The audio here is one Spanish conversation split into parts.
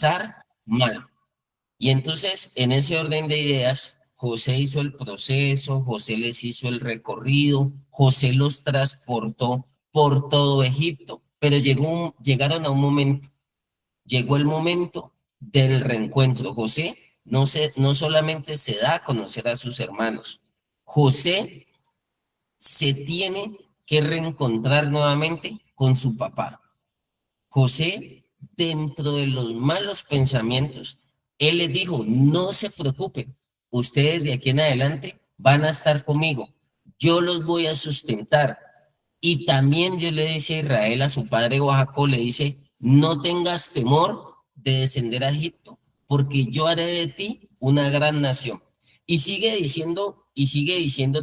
pasar mal. Y entonces, en ese orden de ideas, José hizo el proceso, José les hizo el recorrido, José los transportó por todo Egipto, pero llegaron a un momento, llegó el momento del reencuentro. José no solamente se da a conocer a sus hermanos, José se tiene que reencontrar nuevamente con su papá. José, dentro de los malos pensamientos, él les dijo, no se preocupen, ustedes de aquí en adelante van a estar conmigo, yo los voy a sustentar. Y también Dios le dice a Israel, a su padre Jacob, le dice, no tengas temor de descender a Egipto, porque yo haré de ti una gran nación. Y sigue diciendo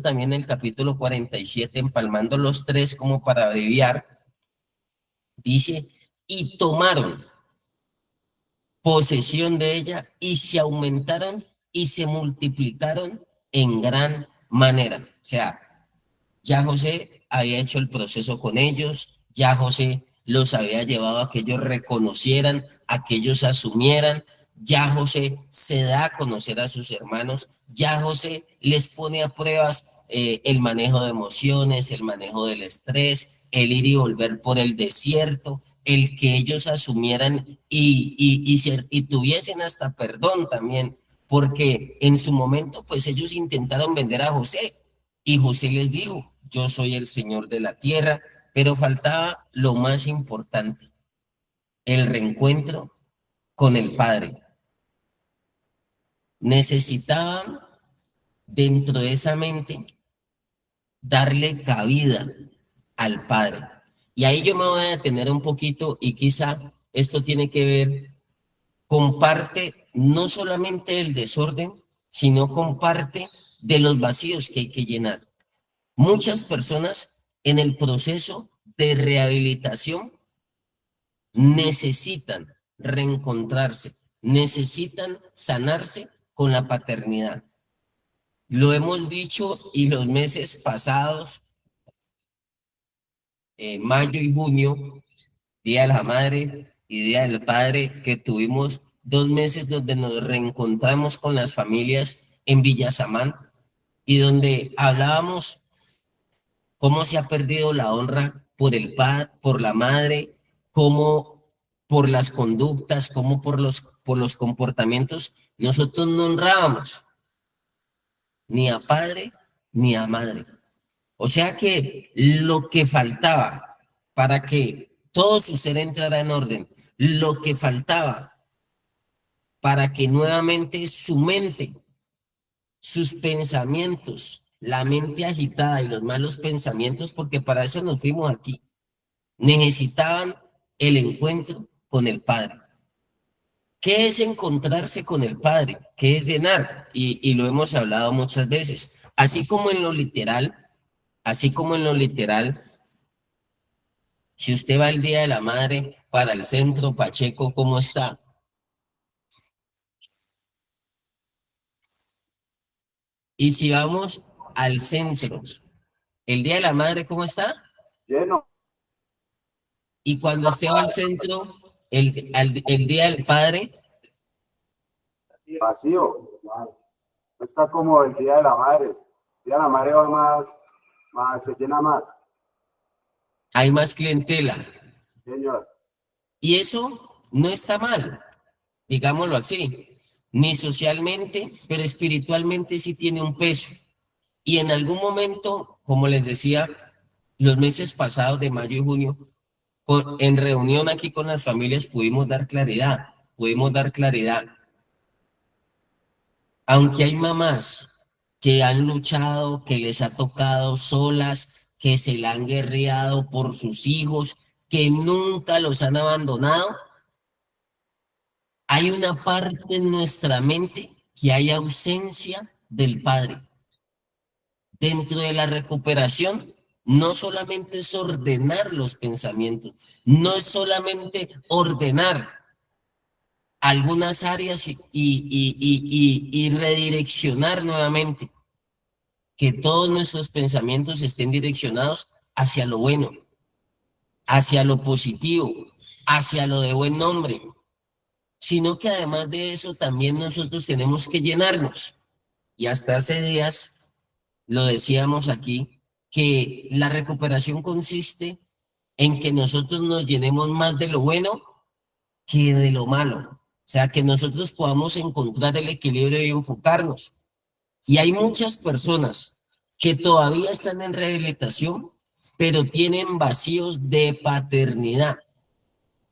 también en el capítulo 47, empalmando los tres como para abreviar, dice, y tomaron posesión de ella y se aumentaron y se multiplicaron en gran manera. O sea, ya José había hecho el proceso con ellos, ya José los había llevado a que ellos reconocieran, a que ellos asumieran, ya José se da a conocer a sus hermanos, ya José les pone a pruebas el manejo de emociones, el manejo del estrés, el ir y volver por el desierto, el que ellos asumieran y tuviesen hasta perdón también, porque en su momento pues ellos intentaron vender a José y José les dijo, yo soy el Señor de la tierra, pero faltaba lo más importante, el reencuentro con el Padre. Necesitaban dentro de esa mente darle cabida al Padre. Y ahí yo me voy a detener un poquito y quizá esto tiene que ver con parte no solamente del desorden, sino con parte de los vacíos que hay que llenar. Muchas personas en el proceso de rehabilitación necesitan reencontrarse, necesitan sanarse con la paternidad. Lo hemos dicho y los meses pasados, mayo y junio, Día de la Madre y Día del Padre, que tuvimos 2 meses donde nos reencontramos con las familias en Villasamán y donde hablábamos cómo se ha perdido la honra por el padre, por la madre, cómo por las conductas, cómo por los comportamientos, nosotros no honrábamos ni a padre ni a madre. O sea que lo que faltaba para que todo su ser entrara en orden, lo que faltaba para que nuevamente su mente, sus pensamientos, la mente agitada y los malos pensamientos, porque para eso nos fuimos aquí, necesitaban el encuentro con el Padre. ¿Qué es encontrarse con el Padre? ¿Qué es llenar? Y lo hemos hablado muchas veces. Así como en lo literal, si usted va el Día de la Madre para el centro Pacheco, ¿cómo está? Y si vamos al centro, el Día de la Madre, ¿cómo está? Lleno, Y cuando usted va al centro, el Día del Padre, vacío. No está como el Día de la Madre. El Día de la Madre va más, se llena más, hay más clientela. señor. Y eso no está mal, digámoslo así, ni socialmente, pero espiritualmente sí tiene un peso. Y en algún momento, como les decía, los meses pasados de mayo y junio, en reunión aquí con las familias pudimos dar claridad. Aunque hay mamás que han luchado, que les ha tocado solas, que se la han guerreado por sus hijos, que nunca los han abandonado, hay una parte en nuestra mente que hay ausencia del Padre. Dentro de la recuperación, no solamente es ordenar los pensamientos, no es solamente ordenar algunas áreas y redireccionar nuevamente, que todos nuestros pensamientos estén direccionados hacia lo bueno, hacia lo positivo, hacia lo de buen nombre. sino que además de eso también nosotros tenemos que llenarnos. Y hasta hace días lo decíamos aquí, que la recuperación consiste en que nosotros nos llenemos más de lo bueno que de lo malo. O sea, que nosotros podamos encontrar el equilibrio y enfocarnos. Y hay muchas personas que todavía están en rehabilitación, pero tienen vacíos de paternidad.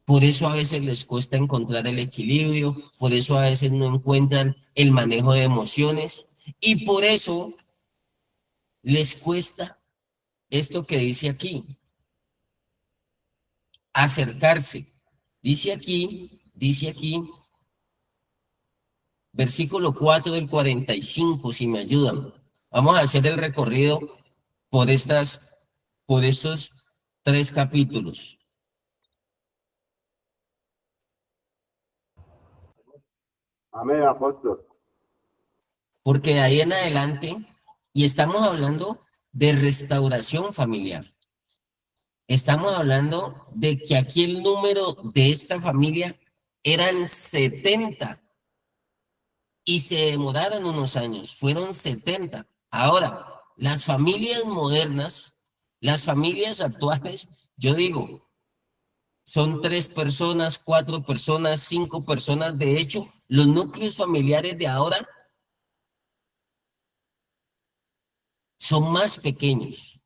Por eso a veces les cuesta encontrar el equilibrio, por eso a veces no encuentran el manejo de emociones y por eso les cuesta esto que dice aquí, acercarse. Dice aquí, versículo 4 del 45, si me ayudan. Vamos a hacer el recorrido por estos 3 capítulos. Amén, apóstol. Porque de ahí en adelante, y estamos hablando de restauración familiar. Estamos hablando de que aquí el número de esta familia eran 70 y se demoraron unos años, fueron 70. Ahora, las familias modernas, las familias actuales, yo digo, son 3 personas, 4 personas, 5 personas. De hecho, los núcleos familiares de ahora son más pequeños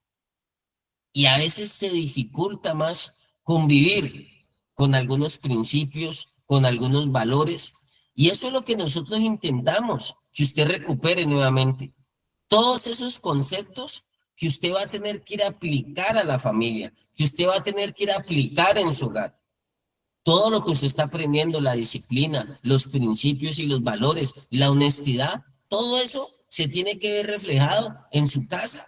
y a veces se dificulta más convivir con algunos principios, con algunos valores. Y eso es lo que nosotros intentamos, que usted recupere nuevamente. Todos esos conceptos que usted va a tener que ir a aplicar a la familia, que usted va a tener que ir a aplicar en su hogar. Todo lo que usted está aprendiendo, la disciplina, los principios y los valores, la honestidad, todo eso se tiene que ver reflejado en su casa.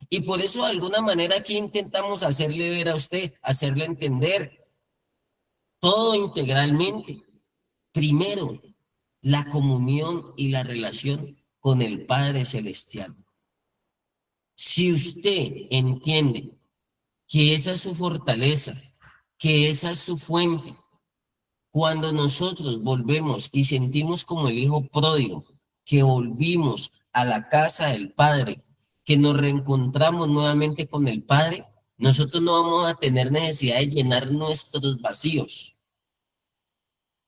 Y por eso de alguna manera aquí intentamos hacerle ver a usted, hacerle entender todo integralmente. Primero, la comunión y la relación con el Padre Celestial. Si usted entiende que esa es su fortaleza, que esa es su fuente, cuando nosotros volvemos y sentimos como el hijo pródigo, que volvimos a la casa del Padre, que nos reencontramos nuevamente con el Padre, nosotros no vamos a tener necesidad de llenar nuestros vacíos,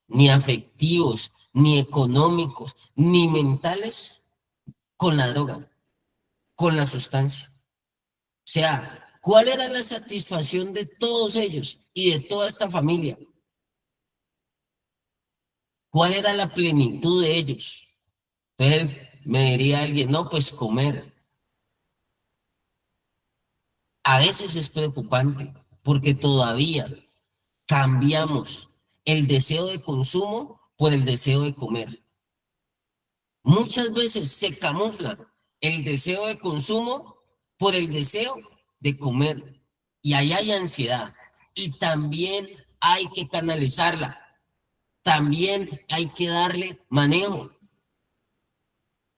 ni afectivos, ni económicos, ni mentales, con la droga, con la sustancia. O sea, ¿cuál era la satisfacción de todos ellos y de toda esta familia? ¿Cuál era la plenitud de ellos? Entonces me diría alguien, no, pues comer. A veces es preocupante porque todavía cambiamos el deseo de consumo por el deseo de comer. Muchas veces se camufla el deseo de consumo por el deseo de comer. Y ahí hay ansiedad. Y también hay que canalizarla. También hay que darle manejo.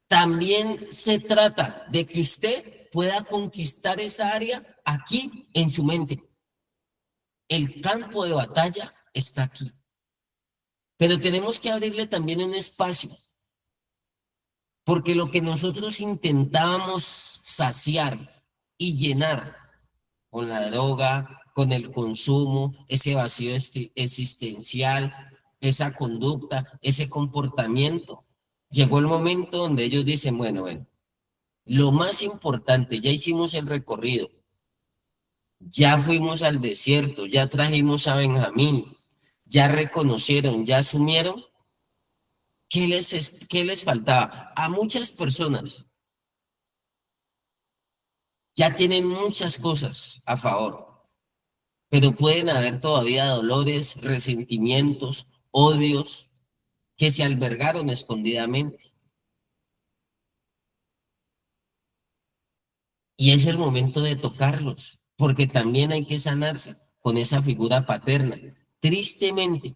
También se trata de que usted pueda conquistar esa área aquí en su mente. El campo de batalla está aquí. Pero tenemos que abrirle también un espacio, porque lo que nosotros intentábamos saciar y llenar con la droga, con el consumo, ese vacío existencial, esa conducta, ese comportamiento, llegó el momento donde ellos dicen, bueno, lo más importante, ya hicimos el recorrido, ya fuimos al desierto, ya trajimos a Benjamín, ya reconocieron, ya asumieron. ¿Qué les faltaba? A muchas personas ya tienen muchas cosas a favor, pero pueden haber todavía dolores, resentimientos, odios que se albergaron escondidamente. Y es el momento de tocarlos, porque también hay que sanarse con esa figura paterna. Tristemente,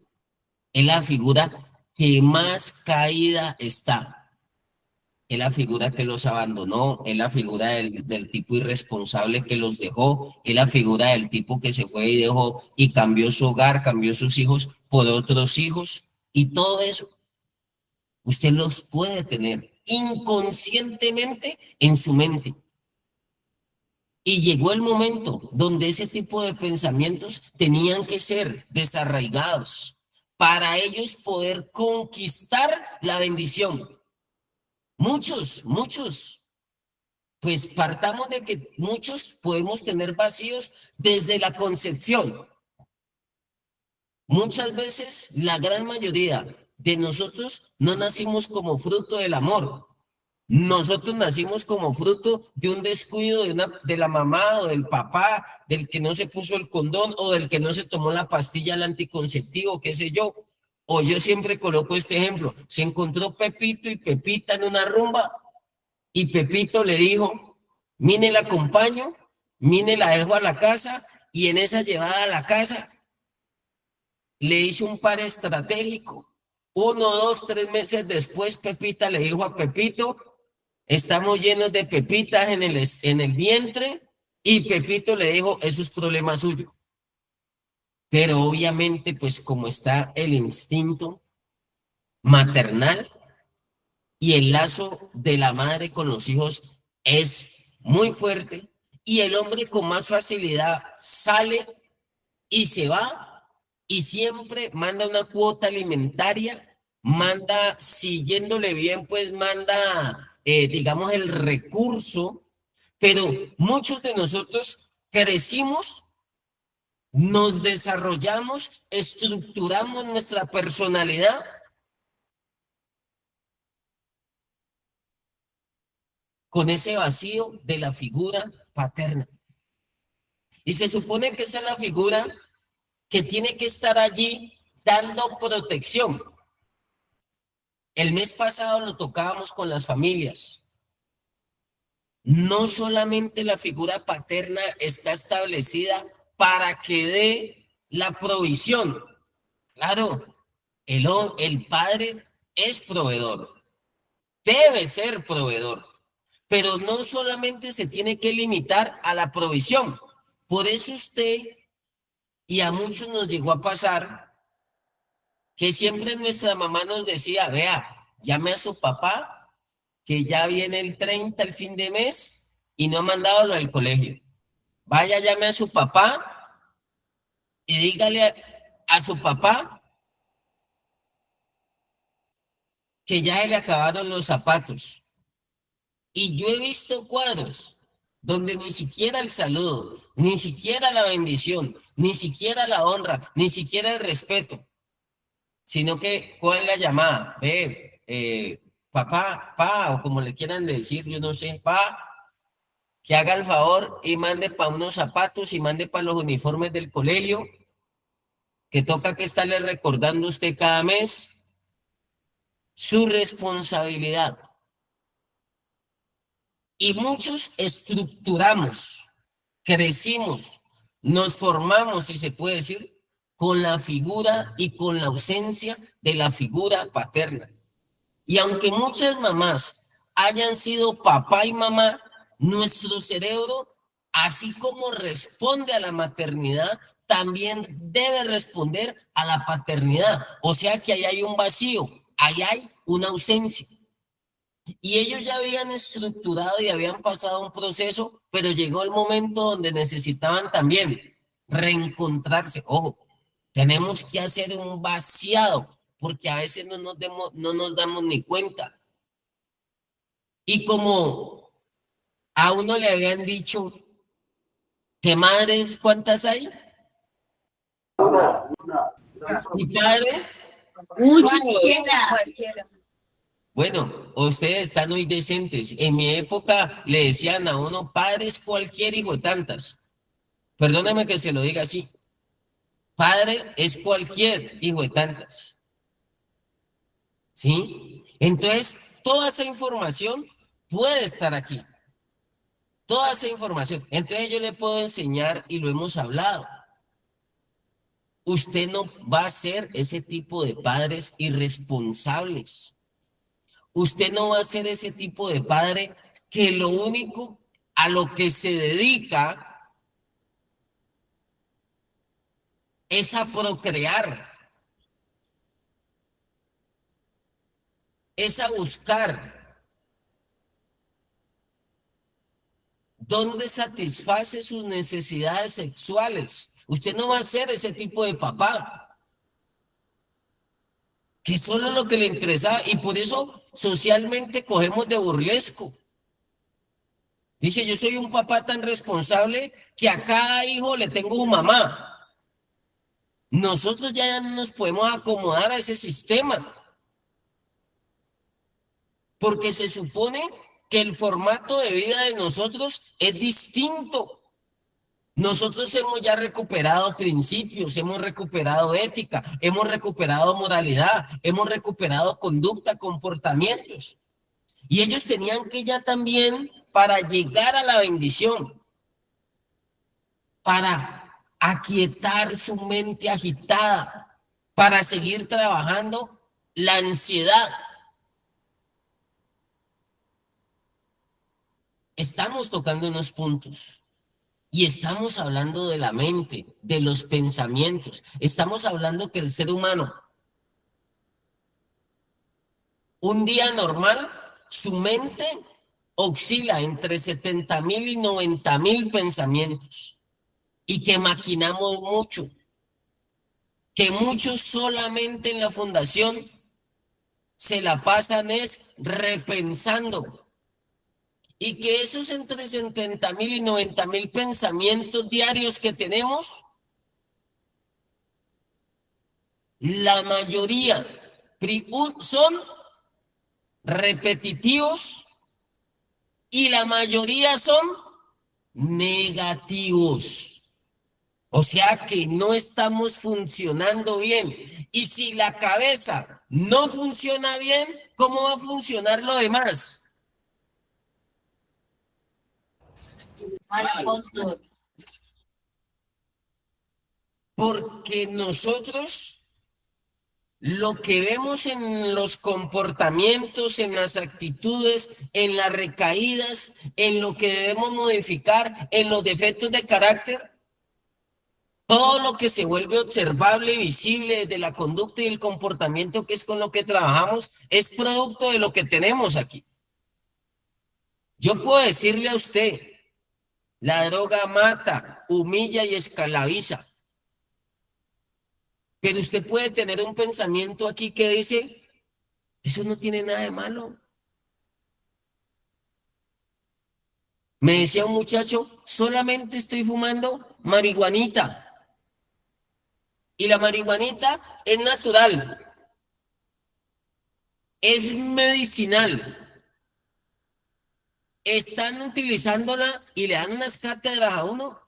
es la figura que más caída está. Es la figura que los abandonó, es la figura del tipo irresponsable que los dejó, es la figura del tipo que se fue y dejó y cambió su hogar, cambió sus hijos por otros hijos. Y todo eso usted los puede tener inconscientemente en su mente. Y llegó el momento donde ese tipo de pensamientos tenían que ser desarraigados para ellos poder conquistar la bendición. Muchos, pues partamos de que muchos podemos tener vacíos desde la concepción. Muchas veces, la gran mayoría de nosotros no nacimos como fruto del amor. Nosotros nacimos como fruto de un descuido de la mamá o del papá, del que no se puso el condón o del que no se tomó la pastilla al anticonceptivo, qué sé yo. O yo siempre coloco este ejemplo. Se encontró Pepito y Pepita en una rumba y Pepito le dijo, mine la acompaño, mine la dejo a la casa y en esa llevada a la casa le hizo un par estratégico. 1, 2, 3 meses después, Pepita le dijo a Pepito, estamos llenos de pepitas en el vientre, y Pepito le dijo, eso es problema suyo. Pero obviamente, pues como está el instinto maternal y el lazo de la madre con los hijos es muy fuerte, y el hombre con más facilidad sale y se va y siempre manda una cuota alimentaria, manda, siguiéndole bien, pues manda, digamos, el recurso, pero muchos de nosotros crecimos, nos desarrollamos, estructuramos nuestra personalidad con ese vacío de la figura paterna. Y se supone que esa es la figura que tiene que estar allí dando protección. El mes pasado lo tocábamos con las familias. No solamente la figura paterna está establecida para que dé la provisión. Claro, el padre es proveedor, debe ser proveedor, pero no solamente se tiene que limitar a la provisión. Por eso usted, y a muchos nos llegó a pasar, que siempre nuestra mamá nos decía, vea, llame a su papá, que ya viene el 30, el fin de mes, y no ha mandado lo del colegio. Vaya, llame a su papá y dígale a su papá que ya se le acabaron los zapatos. Y yo he visto cuadros donde ni siquiera el saludo, ni siquiera la bendición, ni siquiera la honra, ni siquiera el respeto, sino que cogen la llamada, ve, papá, pa, o como le quieran decir, yo no sé, pa, que haga el favor y mande para unos zapatos y mande para los uniformes del colegio, que toca que estarle recordando usted cada mes su responsabilidad. Y muchos estructuramos, crecimos, nos formamos, si se puede decir, con la figura y con la ausencia de la figura paterna. Y aunque muchas mamás hayan sido papá y mamá, nuestro cerebro, así como responde a la maternidad, también debe responder a la paternidad. O sea que ahí hay un vacío, ahí hay una ausencia. Y ellos ya habían estructurado y habían pasado un proceso, pero llegó el momento donde necesitaban también reencontrarse. Ojo, tenemos que hacer un vaciado, porque a veces no nos damos ni cuenta. Y como a uno le habían dicho que madres, ¿cuántas hay? Una. Y padre, Cualquiera. bueno, ustedes están muy decentes. En mi época le decían a uno padres cualquier hijo de tantas. Perdóname que se lo diga así. Padre es cualquier hijo de tantas. ¿Sí? Entonces, toda esa información puede estar aquí. Toda esa información. Entonces yo le puedo enseñar, y lo hemos hablado. Usted no va a ser ese tipo de padres irresponsables. Usted no va a ser ese tipo de padre que lo único a lo que se dedica es a procrear. es a buscar dónde satisface sus necesidades sexuales. Usted no va a ser ese tipo de papá, que solo lo que le interesa, y por eso socialmente cogemos de burlesco. Dice, yo soy un papá tan responsable que a cada hijo le tengo un mamá. Nosotros ya no nos podemos acomodar a ese sistema, porque se supone que el formato de vida de nosotros es distinto. Nosotros hemos ya recuperado principios, hemos recuperado ética, hemos recuperado moralidad, hemos recuperado conducta, comportamientos. Y ellos tenían que ya también, para llegar a la bendición, para aquietar su mente agitada, para seguir trabajando la ansiedad. Estamos tocando unos puntos y estamos hablando de la mente, de los pensamientos. Estamos hablando que el ser humano, un día normal, su mente oscila entre 70.000 y 90.000 pensamientos y que maquinamos mucho, que muchos solamente en la fundación se la pasan es repensando, y que esos entre 70.000 y 90.000 pensamientos diarios que tenemos, la mayoría son repetitivos y la mayoría son negativos. O sea que no estamos funcionando bien. Y si la cabeza no funciona bien, ¿cómo va a funcionar lo demás? Porque nosotros lo que vemos en los comportamientos, en las actitudes, en las recaídas, en lo que debemos modificar, en los defectos de carácter, todo lo que se vuelve observable y visible de la conducta y el comportamiento, que es con lo que trabajamos, es producto de lo que tenemos aquí. Yo puedo decirle a usted, la droga mata, humilla y esclaviza. Pero usted puede tener un pensamiento aquí que dice, eso no tiene nada de malo. Me decía un muchacho, solamente estoy fumando marihuanita. Y la marihuanita es natural, es medicinal. Están utilizándola y le dan unas cátedras a uno,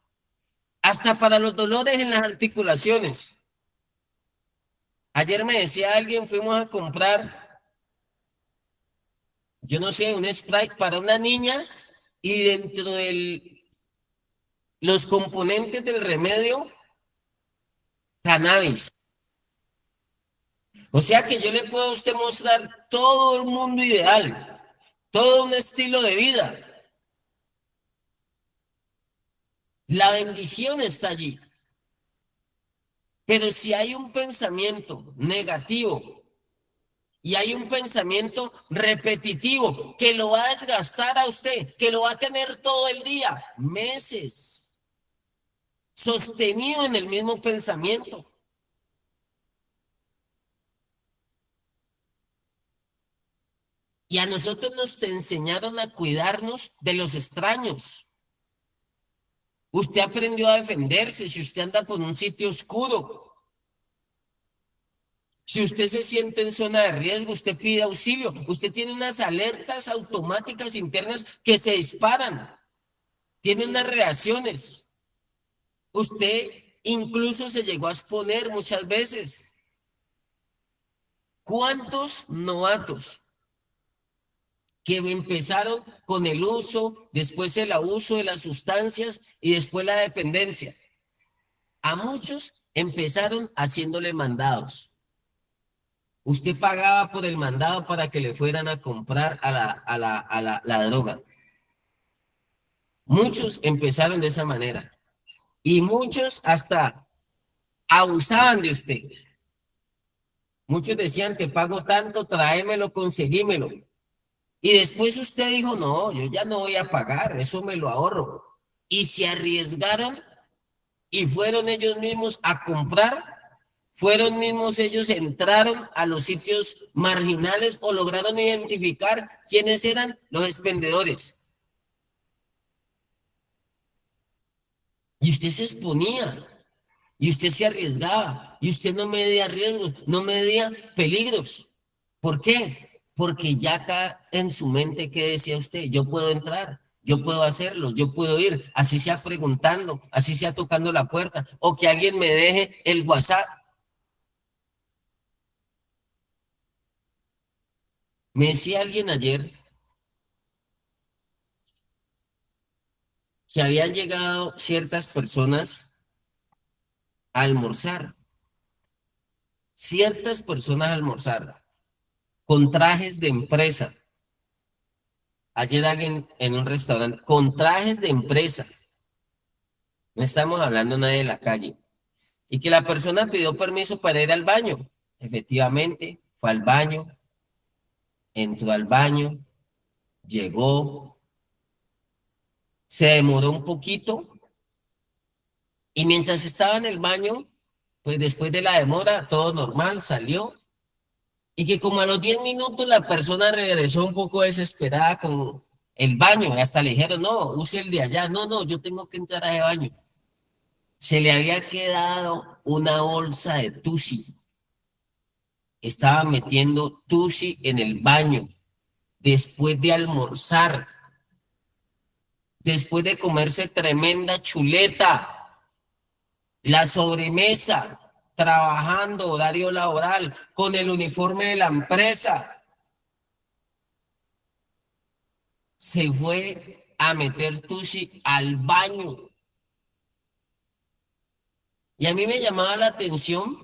hasta para los dolores en las articulaciones. Ayer me decía alguien, fuimos a comprar, yo no sé, un Sprite para una niña, y dentro de los componentes del remedio, cannabis. O sea que yo le puedo a usted mostrar todo el mundo ideal, todo un estilo de vida. La bendición está allí. Pero si hay un pensamiento negativo y hay un pensamiento repetitivo que lo va a desgastar a usted, que lo va a tener todo el día, meses, sostenido en el mismo pensamiento. Y a nosotros nos enseñaron a cuidarnos de los extraños. Usted aprendió a defenderse si usted anda por un sitio oscuro. Si usted se siente en zona de riesgo, usted pide auxilio. Usted tiene unas alertas automáticas internas que se disparan. Tiene unas reacciones. Usted incluso se llegó a exponer muchas veces. ¿Cuántos novatos que empezaron con el uso, después el abuso de las sustancias y después la dependencia? A muchos empezaron haciéndole mandados. Usted pagaba por el mandado para que le fueran a comprar la droga. Muchos empezaron de esa manera y muchos hasta abusaban de usted. Muchos decían, te pago tanto, tráemelo, conseguímelo. Y después usted dijo, no, yo ya no voy a pagar, eso me lo ahorro. Y se arriesgaron y fueron ellos mismos a comprar, fueron mismos ellos, entraron a los sitios marginales o lograron identificar quiénes eran los expendedores. Y usted se exponía, y usted se arriesgaba, y usted no medía riesgos, no medía peligros. ¿Por qué? Porque ya acá en su mente, ¿qué decía usted? Yo puedo entrar, yo puedo hacerlo, yo puedo ir, así sea preguntando, así sea tocando la puerta, o que alguien me deje el WhatsApp. Me decía alguien ayer que habían llegado ciertas personas a almorzar, ciertas personas a almorzar con trajes de empresa. Ayer alguien en un restaurante con trajes de empresa, no estamos hablando nadie de la calle, y que la persona pidió permiso para ir al baño. Efectivamente, fue al baño, entró al baño, llegó, se demoró un poquito y mientras estaba en el baño, pues después de la demora, todo normal, salió y que como a los 10 minutos la persona regresó un poco desesperada con el baño y hasta le dijeron, no, use el de allá, no, no, yo tengo que entrar a ese baño. Se le había quedado una bolsa de tusi, estaba metiendo tusi en el baño después de almorzar, después de comerse tremenda chuleta, la sobremesa, trabajando, horario laboral, con el uniforme de la empresa, se fue a meter tusi al baño. Y a mí me llamaba la atención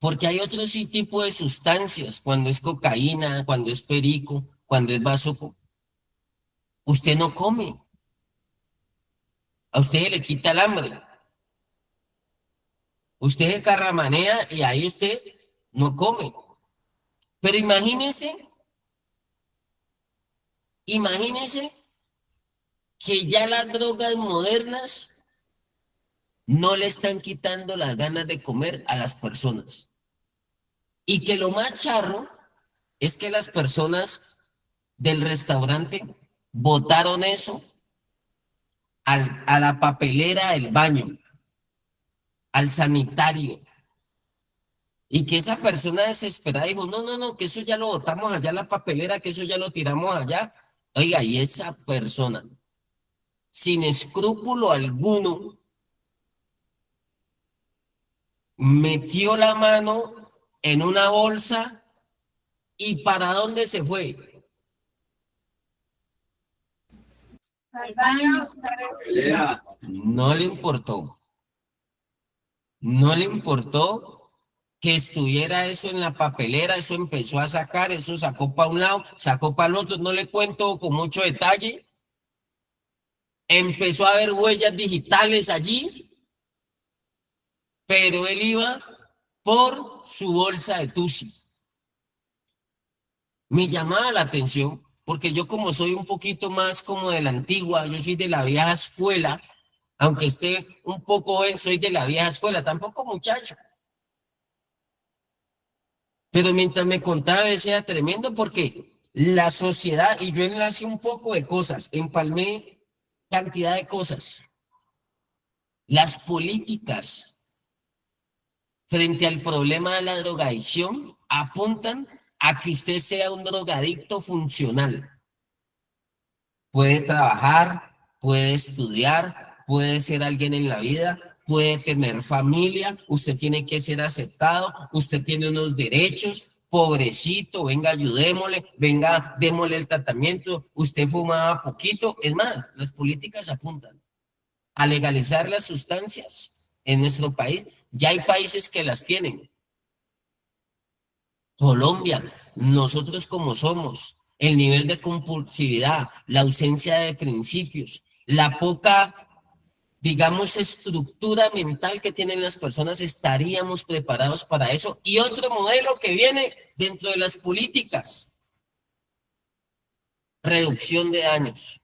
porque hay otro sí tipo de sustancias, cuando es cocaína, cuando es perico, cuando es bazoco, usted no come, a usted le quita el hambre. Usted se carramanea y ahí usted no come. Pero imagínese que ya las drogas modernas no le están quitando las ganas de comer a las personas. Y que lo más charro es que las personas del restaurante botaron eso a la papelera del baño, al sanitario. Y que esa persona desesperada dijo, no, no, no, que eso ya lo botamos allá a la papelera, que eso ya lo tiramos allá. Oiga, y esa persona, sin escrúpulo alguno, metió la mano en una bolsa y ¿para dónde se fue? Al baño. No le importó, no le importó que estuviera eso en la papelera, eso empezó a sacar, eso sacó para un lado, sacó para el otro, no le cuento con mucho detalle. Empezó a haber huellas digitales allí, pero él iba por su bolsa de tusi. Me llamaba la atención, porque yo como soy un poquito más como de la antigua, yo soy de la vieja escuela, aunque esté un poco joven, soy de la vieja escuela, tampoco muchacho. Pero mientras me contaba, decía tremendo, porque la sociedad, y yo enlacé un poco de cosas, empalmé cantidad de cosas. Las políticas frente al problema de la drogadicción apuntan a que usted sea un drogadicto funcional. Puede trabajar, puede estudiar, puede ser alguien en la vida, puede tener familia, usted tiene que ser aceptado, usted tiene unos derechos, pobrecito, venga, ayudémosle, venga, démosle el tratamiento, usted fumaba poquito. Es más, las políticas apuntan a legalizar las sustancias en nuestro país. Ya hay países que las tienen. Colombia, nosotros como somos, el nivel de compulsividad, la ausencia de principios, la poca digamos, estructura mental que tienen las personas, estaríamos preparados para eso. Y otro modelo que viene dentro de las políticas, reducción de daños.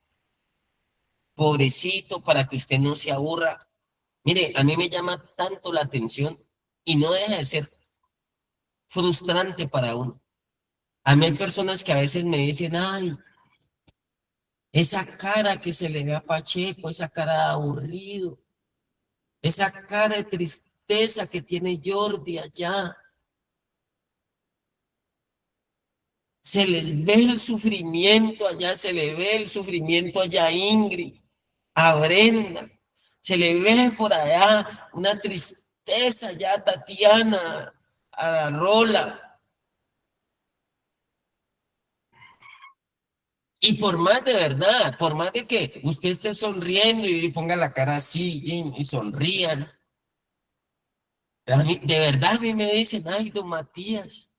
Pobrecito, para que usted no se aburra. Mire, a mí me llama tanto la atención y no deja de ser frustrante para uno. A mí hay personas que a veces me dicen, ay, esa cara que se le ve a Pacheco, esa cara de aburrido, esa cara de tristeza que tiene Jordi allá. Se les ve el sufrimiento allá, se le ve el sufrimiento allá a Ingrid, a Brenda, se le ve por allá una tristeza allá a Tatiana, a Rola. Y por más de verdad, por más de que usted esté sonriendo y ponga la cara así y sonrían, de verdad a mí me dicen, ay, don Matías,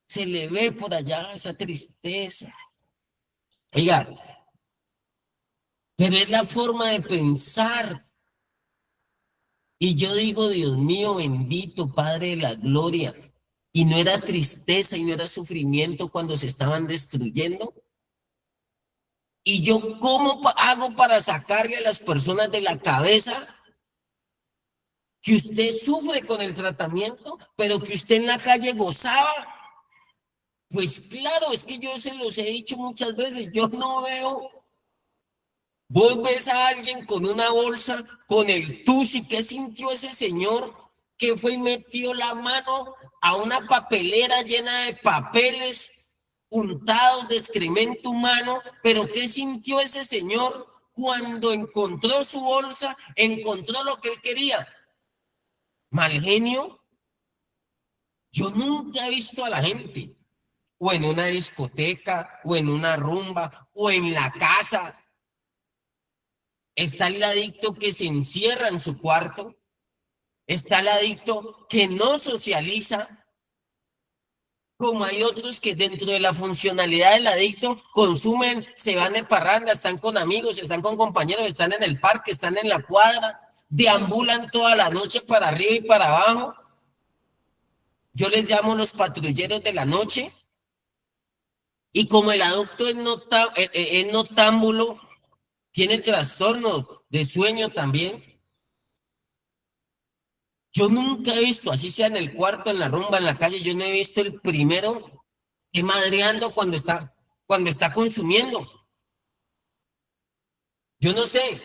se le ve por allá esa tristeza. Oiga, pero es la forma de pensar. Y yo digo, Dios mío, bendito Padre de la gloria. Y no era tristeza y no era sufrimiento cuando se estaban destruyendo. Y yo, ¿cómo hago para sacarle a las personas de la cabeza que usted sufre con el tratamiento, pero que usted en la calle gozaba? Pues claro, es que yo se los he dicho muchas veces, yo no veo. Vos ves a alguien con una bolsa, con el tusi, ¿qué sintió ese señor que fue y metió la mano a una papelera llena de papeles untados de excremento humano? Pero ¿qué sintió ese señor cuando encontró su bolsa, encontró lo que él quería? ¿Mal genio? Yo nunca he visto a la gente, o en una discoteca, o en una rumba, o en la casa. Está el adicto que se encierra en su cuarto. Está el adicto que no socializa. Como hay otros que dentro de la funcionalidad del adicto consumen, se van de parranda, están con amigos, están con compañeros, están en el parque, están en la cuadra, deambulan toda la noche para arriba y para abajo. Yo les llamo los patrulleros de la noche. Y como el adicto es noctámbulo, tiene trastornos de sueño también. Yo nunca he visto, así sea en el cuarto, en la rumba, en la calle, yo no he visto el primero que madreando cuando está consumiendo. Yo no sé,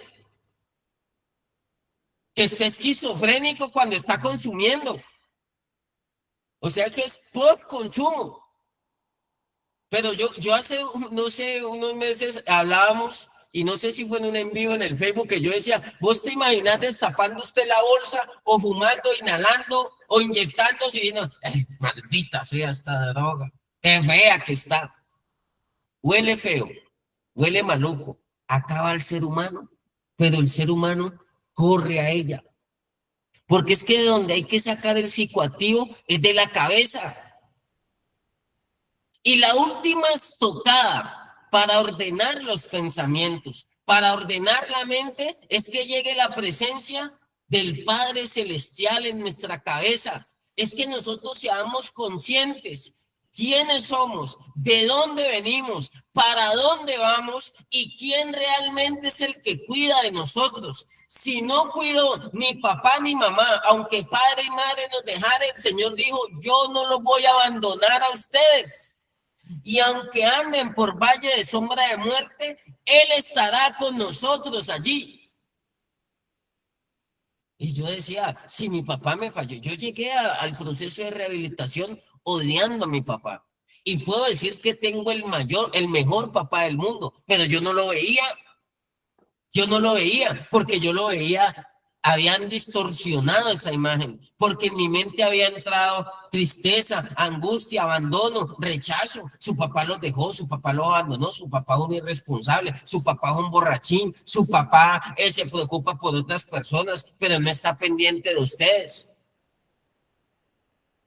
que esté esquizofrénico cuando está consumiendo. O sea, eso es post-consumo. Pero yo hace, no sé, unos meses hablábamos, y no sé si fue en un en vivo en el Facebook, que yo decía, ¿vos te imaginas destapando usted la bolsa o fumando, inhalando o inyectándose y no, maldita sea esta droga, qué fea que está? Huele feo, huele maluco, acaba el ser humano, pero el ser humano corre a ella. Porque es que de donde hay que sacar el psicoactivo es de la cabeza. Y la última estocada para ordenar los pensamientos, para ordenar la mente, es que llegue la presencia del Padre Celestial en nuestra cabeza. Es que nosotros seamos conscientes quiénes somos, de dónde venimos, para dónde vamos y quién realmente es el que cuida de nosotros. Si no cuidó ni papá ni mamá, aunque padre y madre nos dejaran, el Señor dijo, yo no los voy a abandonar a ustedes. Y aunque anden por valle de sombra de muerte, Él estará con nosotros allí. Y yo decía, si mi papá me falló, yo llegué al proceso de rehabilitación odiando a mi papá. Y puedo decir que tengo el mejor papá del mundo, pero yo no lo veía. Yo no lo veía, porque yo lo veía, habían distorsionado esa imagen, porque en mi mente había entrado tristeza, angustia, abandono, rechazo. Su papá los dejó, su papá los abandonó, su papá es un irresponsable, su papá es un borrachín, su papá se preocupa por otras personas, pero no está pendiente de ustedes.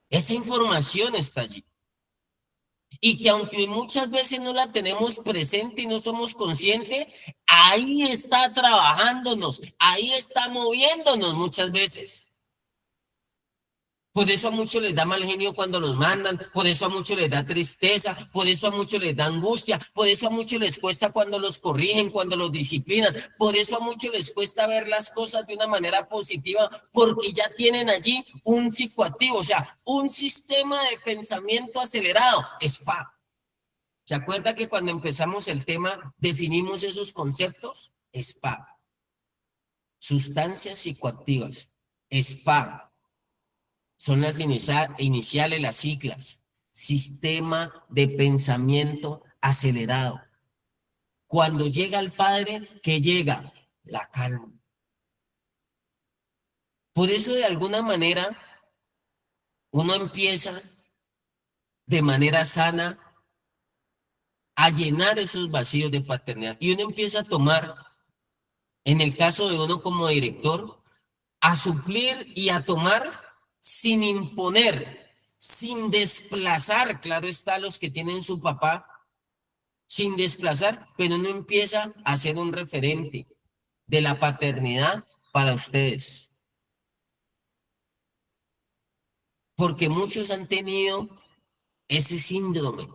Esa información está allí. y que aunque muchas veces no la tenemos presente y no somos conscientes, ahí está trabajándonos, ahí está moviéndonos muchas veces. Por eso a muchos les da mal genio cuando los mandan, por eso a muchos les da tristeza, por eso a muchos les da angustia, por eso a muchos les cuesta cuando los corrigen, cuando los disciplinan, por eso a muchos les cuesta ver las cosas de una manera positiva, porque ya tienen allí un psicoactivo, o sea, un sistema de pensamiento acelerado, SPA. ¿Se acuerda que cuando empezamos el tema definimos esos conceptos? SPA. Sustancias psicoactivas, SPA. Son las iniciales, las siglas. Sistema de pensamiento acelerado. Cuando llega el padre, ¿qué llega? La calma. Por eso, de alguna manera, uno empieza de manera sana a llenar esos vacíos de paternidad. Y uno empieza a tomar, en el caso de uno como director, a suplir y a tomar sin imponer, sin desplazar, claro está, los que tienen su papá, sin desplazar, pero uno empieza a ser un referente de la paternidad para ustedes. Porque muchos han tenido ese síndrome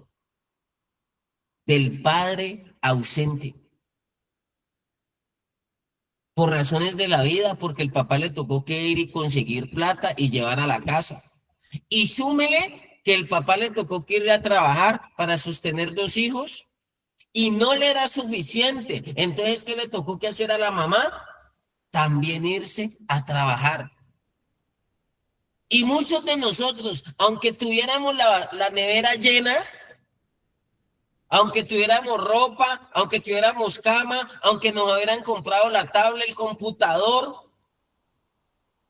del padre ausente. Por razones de la vida, porque el papá le tocó que ir y conseguir plata y llevar a la casa. Y súmele que el papá le tocó que ir a trabajar para sostener 2 hijos y no le era suficiente. Entonces, ¿qué le tocó que hacer a la mamá? También irse a trabajar. Y muchos de nosotros, aunque tuviéramos la nevera llena, aunque tuviéramos ropa, aunque tuviéramos cama, aunque nos hubieran comprado la tablet, el computador,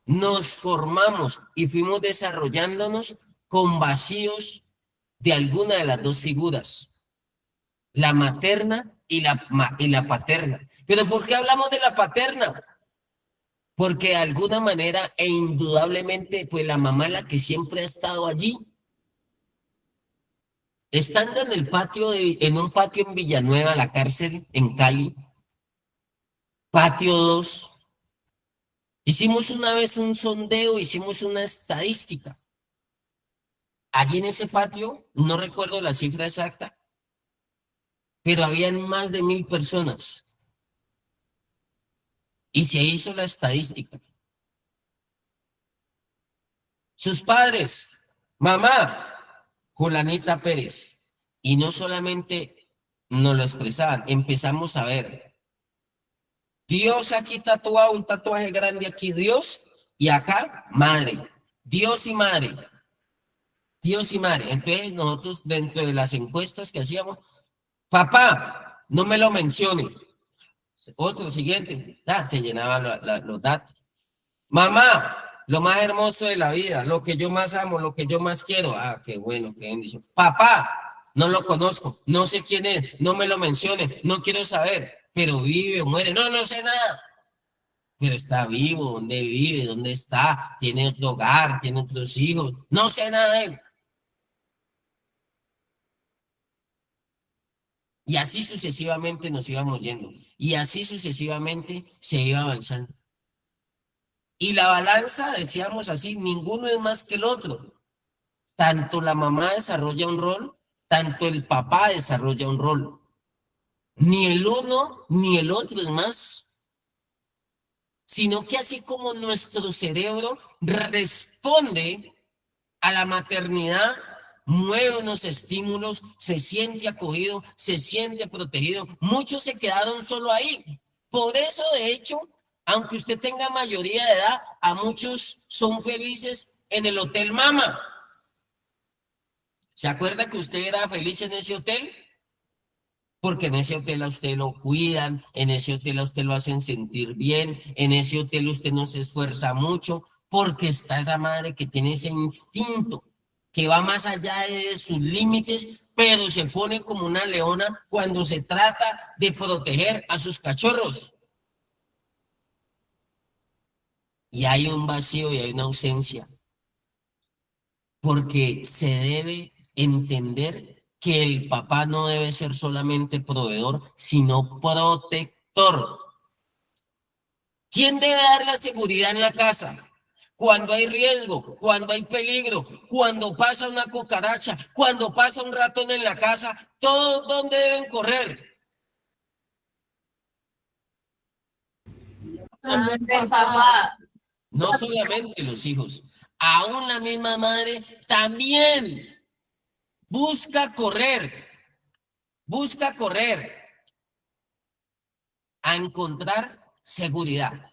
nos formamos y fuimos desarrollándonos con vacíos de alguna de las 2 figuras, la materna y la paterna. ¿Pero por qué hablamos de la paterna? Porque de alguna manera e indudablemente, pues la mamá es la que siempre ha estado allí. Estando en el patio, en un patio en Villanueva, la cárcel en Cali, patio 2, hicimos una vez un sondeo, hicimos una estadística. Allí en ese patio, no recuerdo la cifra exacta, pero habían más de 1000 personas. Y se hizo la estadística. Sus padres, mamá, Julanita Pérez. Y no solamente nos lo expresaban, empezamos a ver. Dios aquí tatuado, un tatuaje grande aquí, Dios, y acá, madre. Dios y madre. Dios y madre. Entonces nosotros dentro de las encuestas que hacíamos, papá, no me lo mencione. Otro siguiente, se llenaban los datos. Mamá, lo más hermoso de la vida, lo que yo más amo, lo que yo más quiero. Ah, qué bueno, qué bendición. Papá, no lo conozco, no sé quién es, no me lo mencione, no quiero saber, pero vive o muere. No, no sé nada. Pero está vivo, ¿dónde vive? ¿Dónde está? ¿Tiene otro hogar? ¿Tiene otros hijos? No sé nada de él. Y así sucesivamente nos íbamos yendo. Y así sucesivamente se iba avanzando. Y la balanza, decíamos así, ninguno es más que el otro. Tanto la mamá desarrolla un rol, tanto el papá desarrolla un rol. Ni el uno ni el otro es más. Sino que así como nuestro cerebro responde a la maternidad, mueve unos estímulos, se siente acogido, se siente protegido. Muchos se quedaron solo ahí. Por eso, de hecho, aunque usted tenga mayoría de edad, a muchos son felices en el Hotel Mama. ¿Se acuerda que usted era feliz en ese hotel? Porque en ese hotel a usted lo cuidan, en ese hotel a usted lo hacen sentir bien, en ese hotel usted no se esfuerza mucho, porque está esa madre que tiene ese instinto, que va más allá de sus límites, pero se pone como una leona cuando se trata de proteger a sus cachorros. Y hay un vacío y hay una ausencia, porque se debe entender que el papá no debe ser solamente proveedor, sino protector. ¿Quién debe dar la seguridad en la casa? Cuando hay riesgo, cuando hay peligro, cuando pasa una cucaracha, cuando pasa un ratón en la casa, ¿todos dónde deben correr? Donde papá. No solamente los hijos, aún la misma madre también busca correr a encontrar seguridad.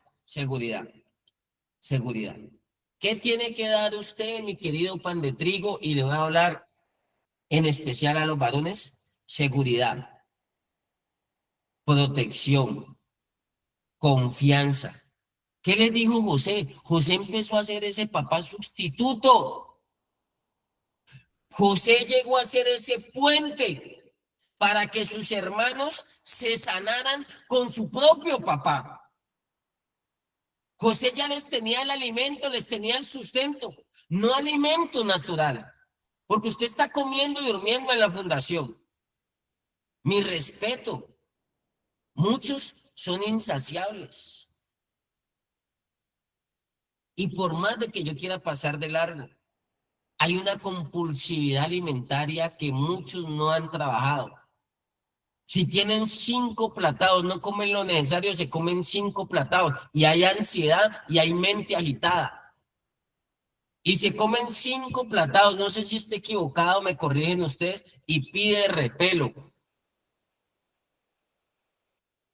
¿Qué tiene que dar usted, mi querido pan de trigo? Y le voy a hablar en especial a los varones. Seguridad, protección, confianza. ¿Qué le dijo José? José empezó a ser ese papá sustituto. José llegó a ser ese puente para que sus hermanos se sanaran con su propio papá. José ya les tenía el alimento, les tenía el sustento, no alimento natural, porque usted está comiendo y durmiendo en la fundación. Mi respeto, muchos son insaciables. Y por más de que yo quiera pasar de largo, hay una compulsividad alimentaria que muchos no han trabajado. Si tienen 5 platados, no comen lo necesario, se comen 5 platados. Y hay ansiedad y hay mente agitada. Y se comen 5 platados, no sé si esté equivocado, me corrigen ustedes, y pide repelo.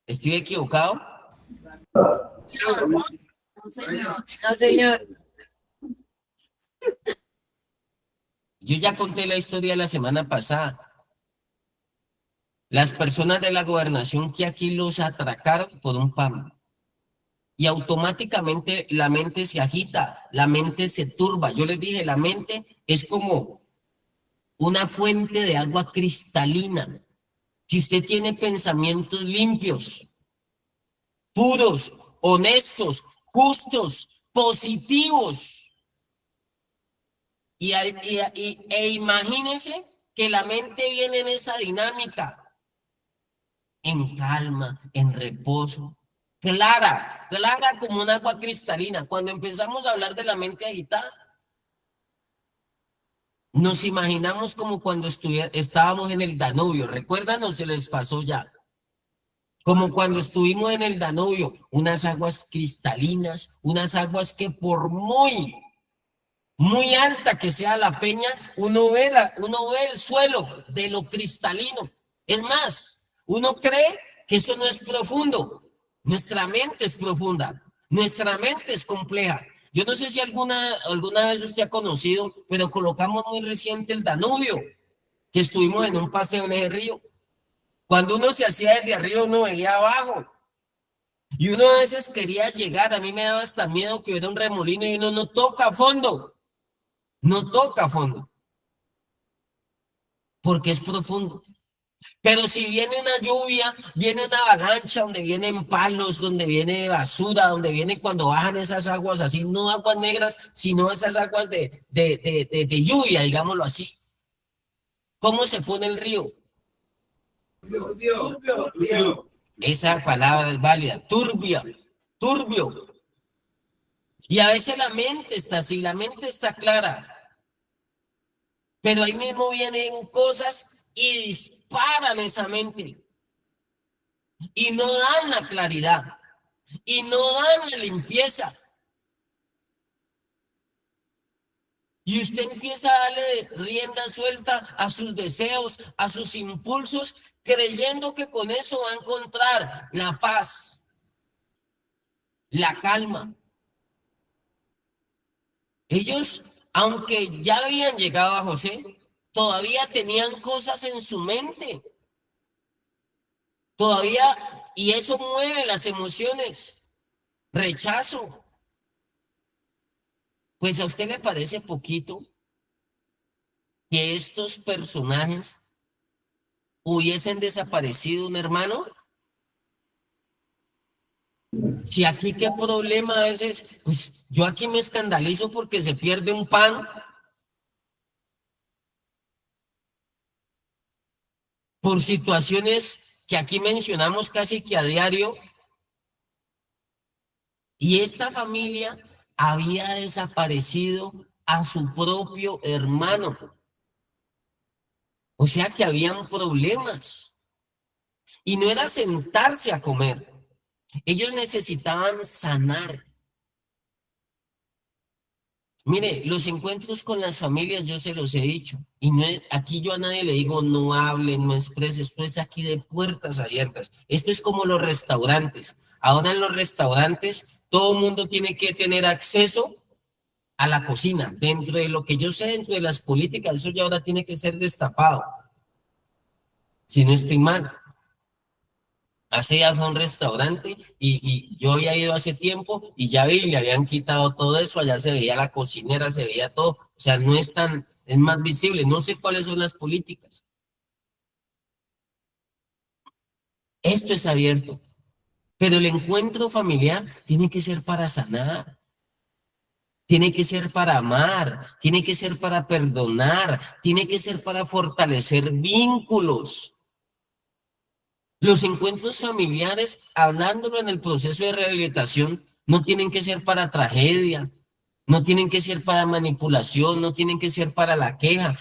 ¿Estoy equivocado? No, señor. No, señor. Yo ya conté la historia la semana pasada. Las personas de la gobernación que aquí los atracaron por un pan. Y automáticamente la mente se agita, la mente se turba. Yo les dije, la mente es como una fuente de agua cristalina. Que usted tiene pensamientos limpios, puros, honestos, justos, positivos. E imagínense que la mente viene en esa dinámica, en calma, en reposo, clara como un agua cristalina. Cuando empezamos a hablar de la mente agitada, nos imaginamos como cuando estábamos en el Danubio. ¿Recuerdan o se les pasó ya? Como cuando estuvimos en el Danubio, unas aguas cristalinas, unas aguas que por muy alta que sea la peña, uno ve el suelo de lo cristalino. Es más, uno cree que eso no es profundo. Nuestra mente es profunda, nuestra mente es compleja. Yo no sé si alguna vez usted ha conocido, pero colocamos muy reciente el Danubio, que estuvimos en un paseo en ese río. Cuando uno se hacía desde arriba, uno veía abajo. Y uno a veces quería llegar, a mí me daba hasta miedo que hubiera un remolino y uno no toca a fondo. No toca a fondo, porque es profundo. Pero si viene una lluvia, viene una avalancha, donde vienen palos, donde viene basura, donde viene cuando bajan esas aguas así, no aguas negras, sino esas aguas de lluvia, digámoslo así. ¿Cómo se pone el río? Turbio. Esa palabra es válida, turbio. Y a veces la mente está así, la mente está clara. Pero ahí mismo vienen cosas y disparan esa mente. Y no dan la claridad. Y no dan la limpieza. Y usted empieza a darle rienda suelta a sus deseos, a sus impulsos, creyendo que con eso va a encontrar la paz, la calma. Ellos, aunque ya habían llegado a José, todavía tenían cosas en su mente. Todavía, y eso mueve las emociones. Rechazo. Pues a usted le parece poquito que estos personajes hubiesen desaparecido, un hermano. Si aquí qué problema a veces, pues yo aquí me escandalizo porque se pierde un pan. por situaciones que aquí mencionamos casi que a diario, y esta familia había desaparecido a su propio hermano. O sea que habían problemas. Y no era sentarse a comer. Ellos necesitaban sanar. Mire, los encuentros con las familias, yo se los he dicho. Y no aquí yo a nadie le digo no hable, no exprese. Esto es aquí de puertas abiertas. Esto es como los restaurantes. Ahora en los restaurantes todo el mundo tiene que tener acceso a la cocina. Dentro de lo que yo sé, dentro de las políticas, eso ya ahora tiene que ser destapado. Si no estoy mal. Hace ya fue un restaurante y yo había ido hace tiempo y ya vi, le habían quitado todo eso, allá se veía la cocinera, se veía todo, o sea, no es tan, es más visible, no sé cuáles son las políticas. Esto es abierto, pero el encuentro familiar tiene que ser para sanar, tiene que ser para amar, tiene que ser para perdonar, tiene que ser para fortalecer vínculos. Los encuentros familiares, hablándolo en el proceso de rehabilitación, no tienen que ser para tragedia, no tienen que ser para manipulación, no tienen que ser para la queja.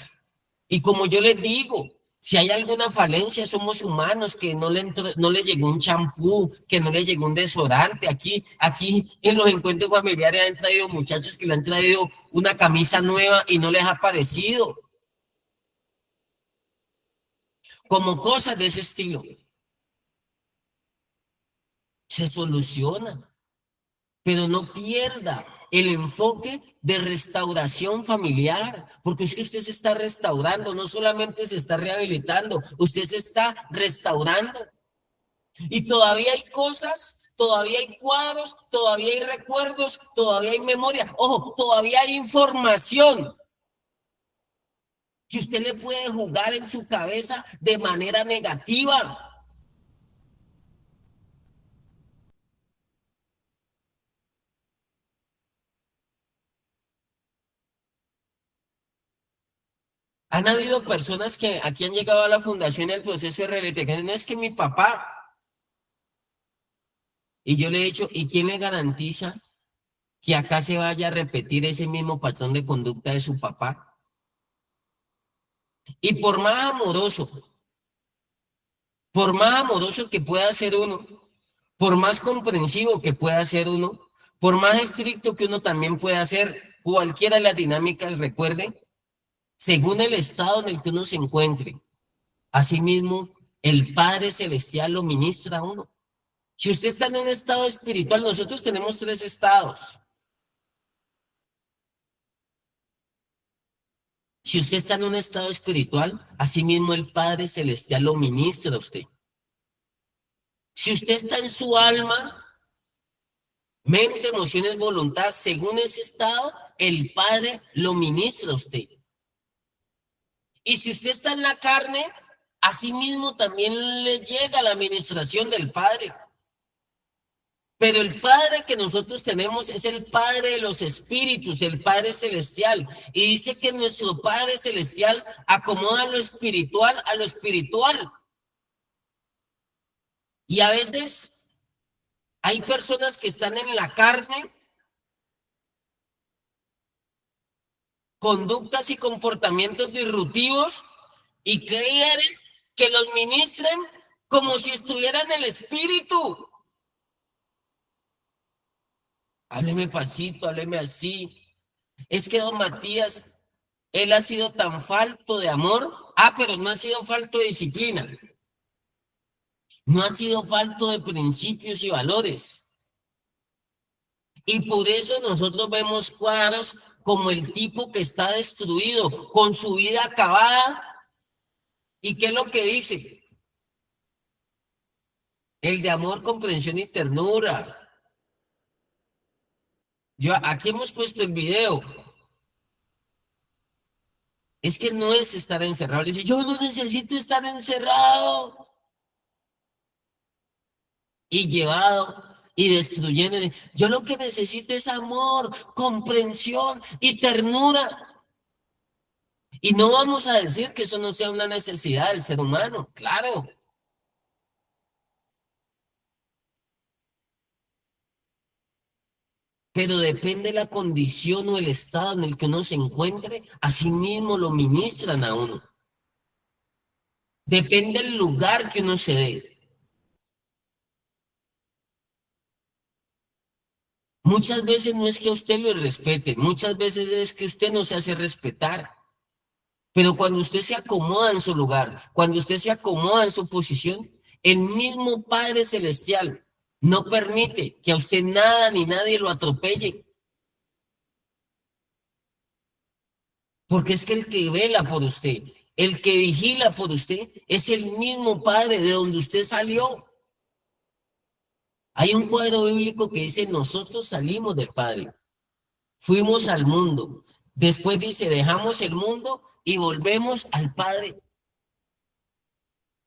Y como yo les digo, si hay alguna falencia, somos humanos, que no le llegó un champú, que no le llegó un desodorante. Aquí en los encuentros familiares han traído muchachos que le han traído una camisa nueva y no les ha parecido. Como cosas de ese estilo. Se soluciona. Pero no pierda el enfoque de restauración familiar, porque es que usted se está restaurando, no solamente se está rehabilitando, usted se está restaurando. Y todavía hay cosas, todavía hay cuadros, todavía hay recuerdos, todavía hay memoria, ojo, todavía hay información que usted le puede jugar en su cabeza de manera negativa. Han habido personas que aquí han llegado a la fundación y el proceso de rehabilitación. No es que mi papá, y yo le he dicho, ¿y quién le garantiza que acá se vaya a repetir ese mismo patrón de conducta de su papá? Y por más amoroso que pueda ser uno, por más comprensivo que pueda ser uno, por más estricto que uno también pueda ser, cualquiera de las dinámicas, recuerde, según el estado en el que uno se encuentre, asimismo, el Padre Celestial lo ministra a uno. Si usted está en un estado espiritual, nosotros tenemos 3 estados. Si usted está en un estado espiritual, asimismo el Padre Celestial lo ministra a usted. Si usted está en su alma, mente, emociones, voluntad, según ese estado, el Padre lo ministra a usted. Y si usted está en la carne, asimismo también le llega la administración del Padre. Pero el Padre que nosotros tenemos es el Padre de los espíritus, el Padre celestial. Y dice que nuestro Padre celestial acomoda lo espiritual a lo espiritual. Y a veces hay personas que están en la carne, conductas y comportamientos disruptivos, y quieren que los ministren como si estuvieran en el espíritu. Hábleme pasito, hábleme así. Es que don Matías, él ha sido tan falto de amor. Pero no ha sido falto de disciplina. No ha sido falto de principios y valores. Y por eso nosotros vemos cuadros como el tipo que está destruido, con su vida acabada. ¿Y qué es lo que dice? El de amor, comprensión y ternura. Aquí hemos puesto el video. Es que no es estar encerrado. Le dice, yo no necesito estar encerrado. Y llevado y destruyendo. Yo lo que necesito es amor, comprensión y ternura. Y no vamos a decir que eso no sea una necesidad del ser humano, claro. Pero depende de la condición o el estado en el que uno se encuentre, así mismo lo ministran a uno. Depende del lugar que uno se dé. Muchas veces no es que a usted lo respete, muchas veces es que usted no se hace respetar. Pero cuando usted se acomoda en su lugar, cuando usted se acomoda en su posición, el mismo Padre Celestial no permite que a usted nada ni nadie lo atropelle. Porque es que el que vela por usted, el que vigila por usted, es el mismo Padre de donde usted salió. Hay un cuadro bíblico que dice, nosotros salimos del Padre, fuimos al mundo. Después dice, dejamos el mundo y volvemos al Padre.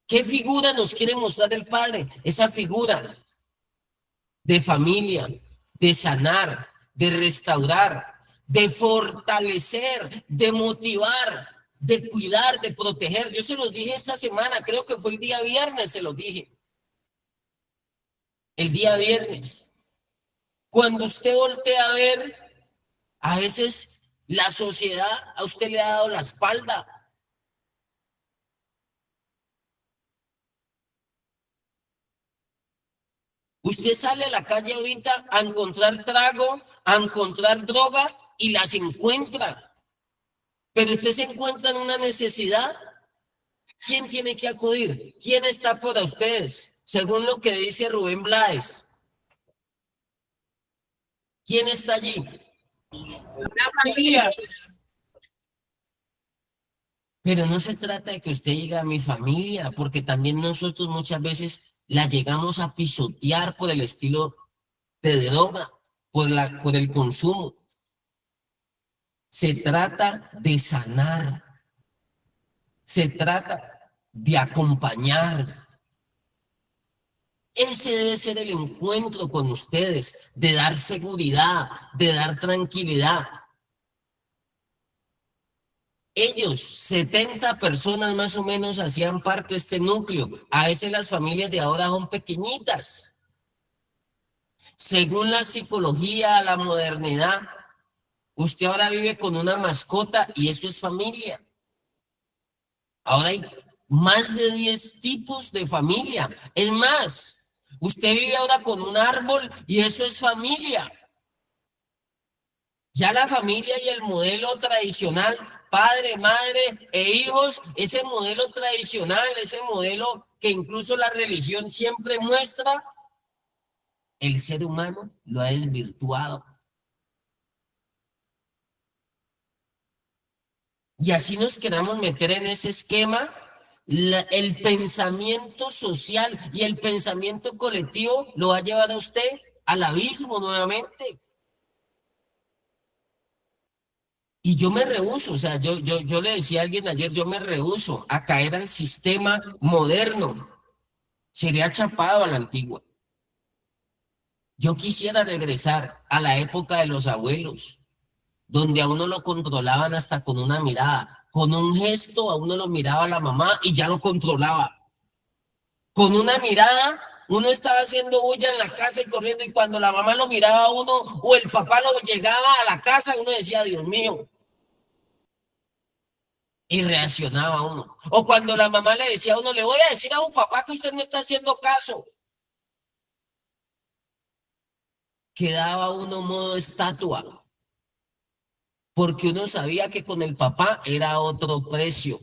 ¿Qué figura nos quiere mostrar el Padre? Esa figura de familia, de sanar, de restaurar, de fortalecer, de motivar, de cuidar, de proteger. Yo se los dije esta semana, creo que fue el día viernes, se los dije. El día viernes. Cuando usted voltea a ver, a veces la sociedad a usted le ha dado la espalda. Usted sale a la calle ahorita a encontrar trago, a encontrar droga y las encuentra. Pero usted se encuentra en una necesidad. ¿Quién tiene que acudir? ¿Quién está para ustedes? Según lo que dice Rubén Blades. ¿Quién está allí? La familia. Pero no se trata de que usted llegue a mi familia, porque también nosotros muchas veces la llegamos a pisotear por el estilo de droga, por el consumo. Se trata de sanar, se trata de acompañar. Ese debe ser el encuentro con ustedes, de dar seguridad, de dar tranquilidad. Ellos, 70 personas más o menos, hacían parte de este núcleo. A veces las familias de ahora son pequeñitas. Según la psicología, la modernidad, usted ahora vive con una mascota y eso es familia. Ahora hay más de 10 tipos de familia. Es más, usted vive ahora con un árbol y eso es familia. Ya la familia y el modelo tradicional, padre, madre e hijos, ese modelo tradicional, ese modelo que incluso la religión siempre muestra, el ser humano lo ha desvirtuado. Y así nos queramos meter en ese esquema, el pensamiento social y el pensamiento colectivo lo va a llevar a usted al abismo nuevamente. Y yo me rehúso, o sea, yo le decía a alguien ayer, yo me rehúso a caer al sistema moderno. Sería chapado a la antigua. Yo quisiera regresar a la época de los abuelos, donde a uno lo controlaban hasta con una mirada. Con un gesto a uno lo miraba la mamá y ya lo controlaba. Con una mirada, uno estaba haciendo bulla en la casa y corriendo, y cuando la mamá lo miraba a uno o el papá lo llegaba a la casa, uno decía, Dios mío. Y reaccionaba uno. O cuando la mamá le decía a uno, le voy a decir a un papá que usted no está haciendo caso. Quedaba uno modo estatua. Porque uno sabía que con el papá era otro precio.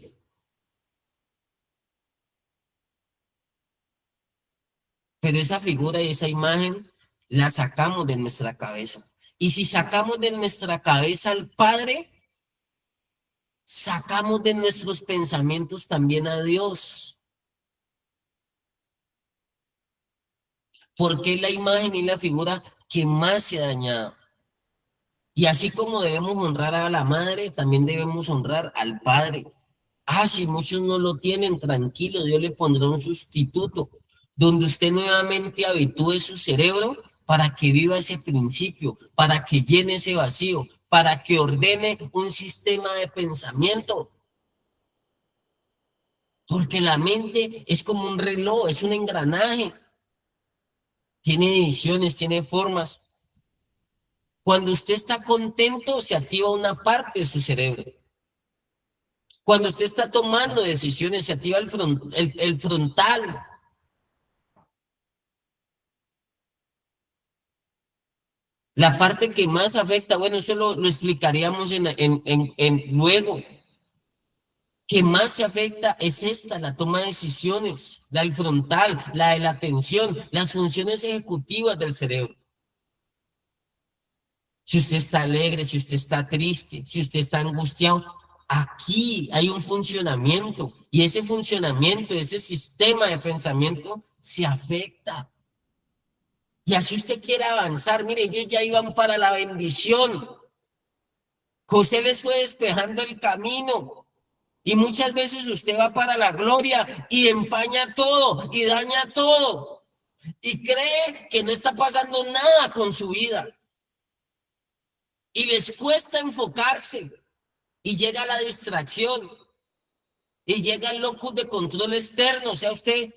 Pero esa figura y esa imagen la sacamos de nuestra cabeza. Y si sacamos de nuestra cabeza al Padre, sacamos de nuestros pensamientos también a Dios. Porque es la imagen y la figura que más se ha dañado. Y así como debemos honrar a la madre, también debemos honrar al padre. Si muchos no lo tienen, tranquilo, Dios le pondrá un sustituto, donde usted nuevamente habitúe su cerebro para que viva ese principio, para que llene ese vacío, para que ordene un sistema de pensamiento. Porque la mente es como un reloj, es un engranaje. Tiene divisiones, tiene formas. Cuando usted está contento, se activa una parte de su cerebro. Cuando usted está tomando decisiones, se activa el frontal. La parte que más afecta, bueno, eso lo explicaríamos luego. Que más se afecta es esta, la toma de decisiones, la del frontal, la de la atención, las funciones ejecutivas del cerebro. Si usted está alegre, si usted está triste, si usted está angustiado, aquí hay un funcionamiento y ese funcionamiento, ese sistema de pensamiento se afecta. Y así usted quiere avanzar, mire, ellos ya iban para la bendición. José les fue despejando el camino. Y muchas veces usted va para la gloria y empaña todo y daña todo. Y cree que no está pasando nada con su vida. Y les cuesta enfocarse. Y llega la distracción. Y llega el locus de control externo. O sea, usted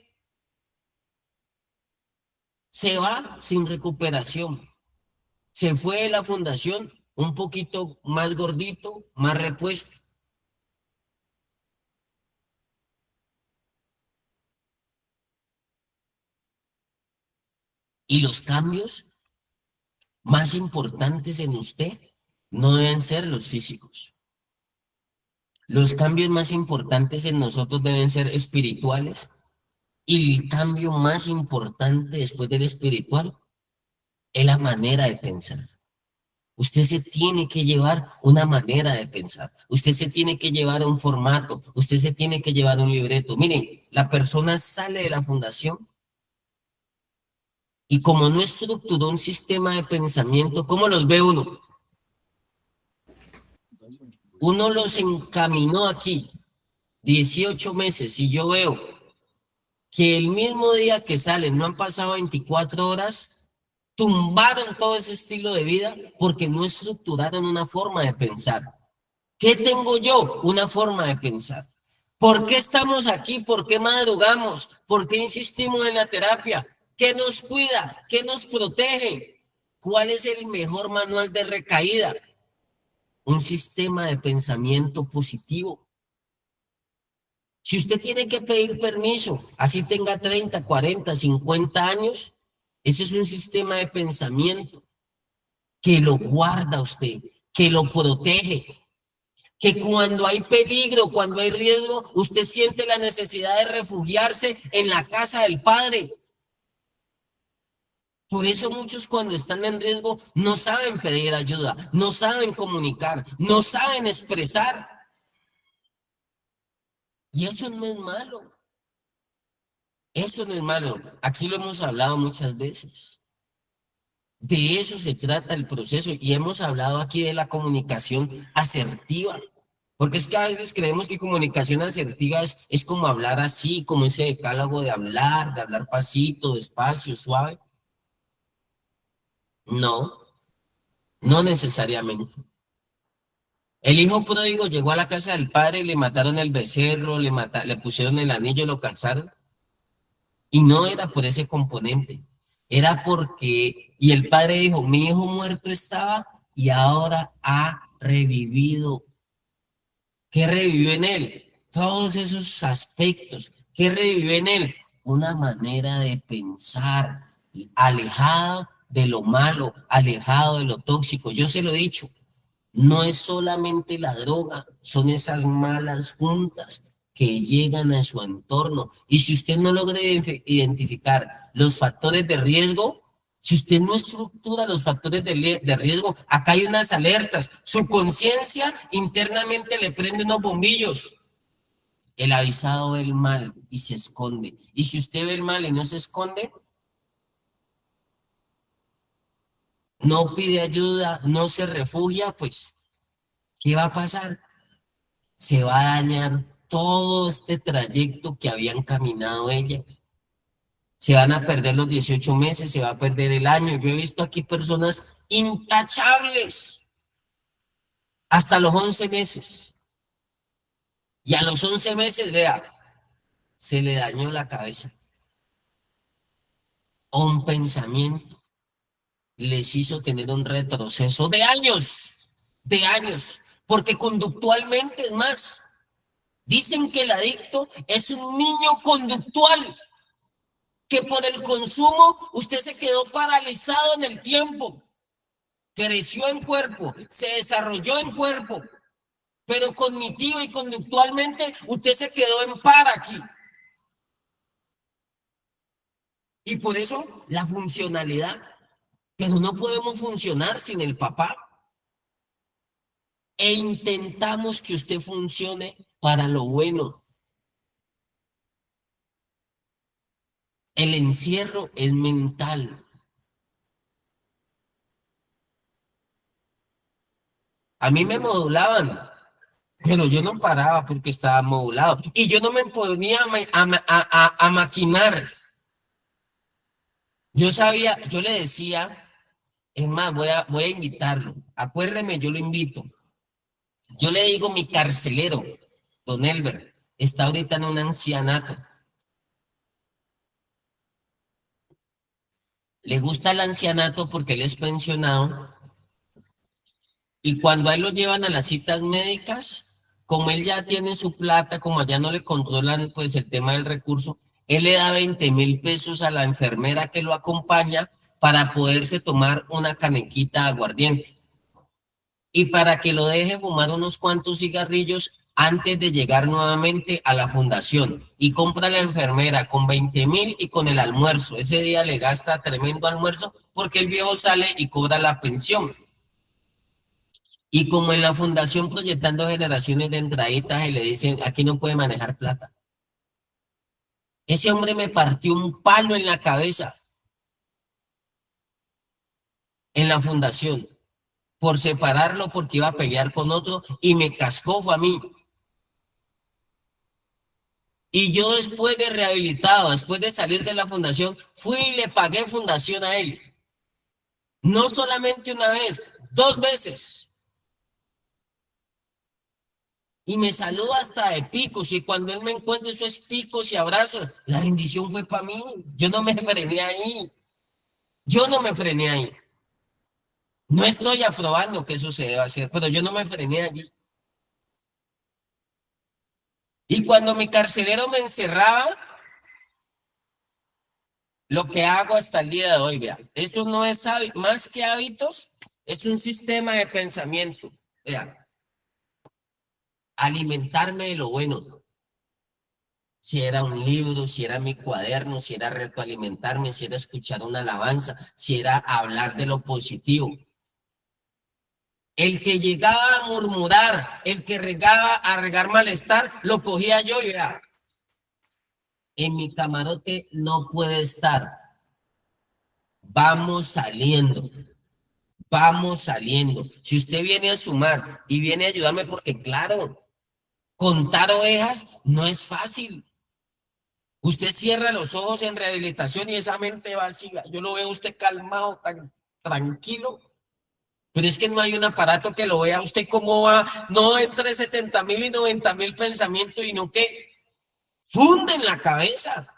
se va sin recuperación. Se fue de la fundación un poquito más gordito, más repuesto. Y los cambios más importantes en usted no deben ser los físicos. Los cambios más importantes en nosotros deben ser espirituales. Y el cambio más importante después del espiritual es la manera de pensar. Usted se tiene que llevar una manera de pensar. Usted se tiene que llevar un formato. Usted se tiene que llevar un libreto. Miren, la persona sale de la fundación y como no estructuró un sistema de pensamiento, ¿cómo los ve uno? Uno los encaminó aquí 18 meses y yo veo que el mismo día que salen, no han pasado 24 horas, tumbaron todo ese estilo de vida porque no estructuraron una forma de pensar. ¿Qué tengo yo? Una forma de pensar. ¿Por qué estamos aquí? ¿Por qué madrugamos? ¿Por qué insistimos en la terapia? ¿Qué nos cuida? ¿Qué nos protege? ¿Cuál es el mejor manual de recaída? Un sistema de pensamiento positivo. Si usted tiene que pedir permiso, así tenga 30, 40, 50 años, ese es un sistema de pensamiento que lo guarda usted, que lo protege, que cuando hay peligro, cuando hay riesgo, usted siente la necesidad de refugiarse en la casa del Padre. Por eso muchos cuando están en riesgo no saben pedir ayuda, no saben comunicar, no saben expresar. Y eso no es malo. Eso no es malo. Aquí lo hemos hablado muchas veces. De eso se trata el proceso y hemos hablado aquí de la comunicación asertiva. Porque es que a veces creemos que comunicación asertiva es como hablar así, como ese decálogo de hablar pasito, despacio, suave. No, no necesariamente. El hijo pródigo llegó a la casa del padre, le mataron el becerro, le pusieron el anillo, lo calzaron. Y no era por ese componente, era porque, y el padre dijo, mi hijo muerto estaba y ahora ha revivido. ¿Qué revivió en él? Todos esos aspectos. ¿Qué revivió en él? Una manera de pensar, alejado de lo malo, alejado de lo tóxico. Yo se lo he dicho, no es solamente la droga, son esas malas juntas que llegan a su entorno. Y si usted no logra identificar los factores de riesgo, si usted no estructura los factores de riesgo, acá hay unas alertas. Su conciencia internamente le prende unos bombillos. El avisado ve el mal y se esconde. Y si usted ve el mal y no se esconde, no pide ayuda, no se refugia, pues, ¿qué va a pasar? Se va a dañar todo este trayecto que habían caminado ella. Se van a perder los 18 meses, se va a perder el año. Yo he visto aquí personas intachables hasta los 11 meses. Y a los 11 meses, vea, se le dañó la cabeza. Un pensamiento les hizo tener un retroceso de años, porque conductualmente es más. Dicen que el adicto es un niño conductual, que por el consumo usted se quedó paralizado en el tiempo, creció en cuerpo, se desarrolló en cuerpo, pero cognitivo y conductualmente usted se quedó en par aquí. Y por eso la funcionalidad, pero no podemos funcionar sin el papá. E intentamos que usted funcione para lo bueno. El encierro es mental. A mí me modulaban, pero yo no paraba porque estaba modulado. Y yo no me ponía a maquinar. Yo sabía, yo le decía, es más, voy a invitarlo. Acuérdeme, yo lo invito. Yo le digo, mi carcelero, don Elber, está ahorita en un ancianato. Le gusta el ancianato porque él es pensionado. Y cuando a él lo llevan a las citas médicas, como él ya tiene su plata, como allá no le controlan pues el tema del recurso, él le da 20.000 pesos a la enfermera que lo acompaña para poderse tomar una canequita de aguardiente. Y para que lo deje fumar unos cuantos cigarrillos antes de llegar nuevamente a la fundación. Y compra la enfermera con 20.000 y con el almuerzo. Ese día le gasta tremendo almuerzo porque el viejo sale y cobra la pensión. Y como en la fundación proyectando generaciones de entraditas y le dicen, aquí no puede manejar plata. Ese hombre me partió un palo en la cabeza en la fundación por separarlo porque iba a pelear con otro y me cascó fue a mí. Y yo después de rehabilitado, después de salir de la fundación, fui y le pagué fundación a él. No solamente una vez, 2 veces. Y me saluda hasta de picos, y cuando él me encuentra, eso es picos y abrazos. La bendición fue para mí. Yo no me frené ahí. Yo no me frené ahí. No estoy aprobando que eso se deba hacer, pero yo no me frené allí. Y cuando mi carcelero me encerraba, lo que hago hasta el día de hoy, vea, eso no es más que hábitos, es un sistema de pensamiento. Vea, alimentarme de lo bueno. Si era un libro, si era mi cuaderno, si era retroalimentarme, si era escuchar una alabanza, si era hablar de lo positivo. El que llegaba a murmurar, el que regaba a regar malestar, lo cogía yo y era, en mi camarote no puede estar. Vamos saliendo. Vamos saliendo. Si usted viene a sumar y viene a ayudarme, porque claro, contar ovejas no es fácil. Usted cierra los ojos en rehabilitación y esa mente vacía. Yo lo veo a usted calmado, tan tranquilo. Pero es que no hay un aparato que lo vea usted cómo va, no entre 70.000 y 90.000 pensamientos, y no que funde en la cabeza.